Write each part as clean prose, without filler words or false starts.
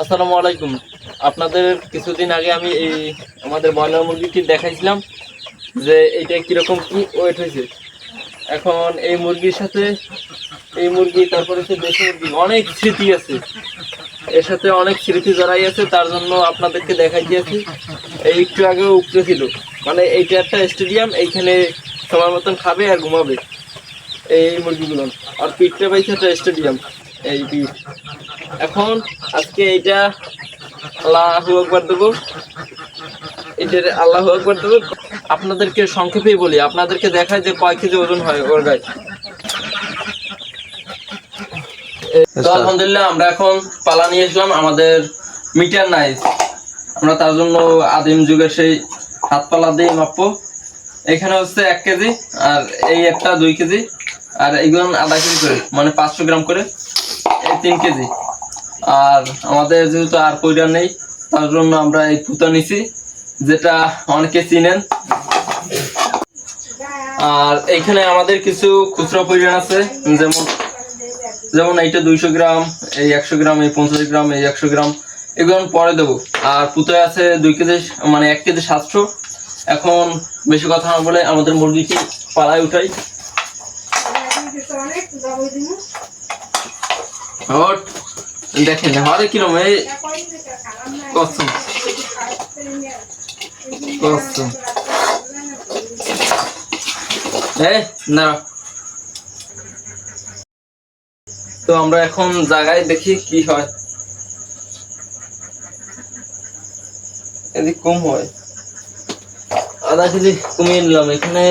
আসসালামু আলাইকুম। আপনাদের কিছুদিন আগে আমি এই আমাদের ব্রয়লার মুরগিটি দেখাইছিলাম যে এইটা কিরকম কি ওয়েট হয়েছে। এখন এই মুরগির সাথে এই মুরগি তারপরে হচ্ছে দেশি মুরগি অনেক স্মৃতি আছে, এর সাথে অনেক স্মৃতি জড়াই আছে, তার জন্য আপনাদেরকে দেখাই দিয়েছি। এই একটু আগেও উপরে ছিল, মানে এইটা একটা স্টেডিয়াম, এইখানে সময় মতন খাবে আর ঘুমাবে এই মুরগিগুলো। আর পিঠটা পাইছে একটা স্টেডিয়াম এই পিঠ। এখন আজকে এইটা আল্লাহু আকবার দেবো, এটার আল্লাহু আকবার দেবো। আপনাদেরকে সংক্ষেপেই বলি, আপনাদেরকে দেখায় যে কয় কেজি ওজন হয় ওর গায়ে। তো আলহামদুলিল্লাহ আমরা এখন পালা নিয়ে এসলাম, আমাদের মিটার নাই, আমরা তার জন্য আদিম যুগের সেই হাত পালা দিয়ে মাপবো। এখানে হচ্ছে 1 কেজি, আর এই একটা 2 কেজি, আর এইগুলো আধা কেজি করে, মানে 500 গ্রাম করে, এই 3 কেজি। আর আমাদের যেহেতু আর কইরা নেই, তার জন্য আমরা এই পুতা নিছি, যেটা অনেকে চিনেন। আর এইখানে আমাদের কিছু খুচরা পরিমাণ আছে, যেমন যেমন এইটা 200 গ্রাম, এই 100 গ্রাম, এই 50 গ্রাম, এই 100 গ্রাম, এগুলো পরে দেবো। আর পুতায় আছে 2 কেজি, মানে 1 কেজি 700। এখন বেশি কথা না বলে আমাদের মুরগিটি পালায় উঠাই। দেখেন আমাদের কিরম এই কসম কসম না। তো আমরা এখন জায়গায় দেখি কি হয়, এদিক কম হয়, আধা কেজি কমিয়ে নিলাম। এখানে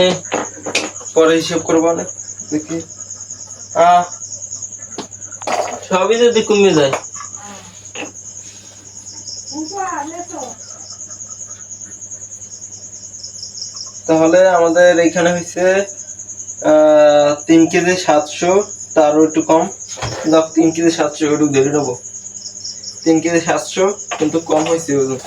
পরে হিসেব করবো না, দেখি সবই যদি কমে যায়। তাহলে আমাদের এখানে হয়েছে 3 কেজি 700, তারও একটু কম। 3 কেজি 700 ওটুকু ধরে নেবো, 3 কেজি 700, কিন্তু কম হয়েছে ওজন।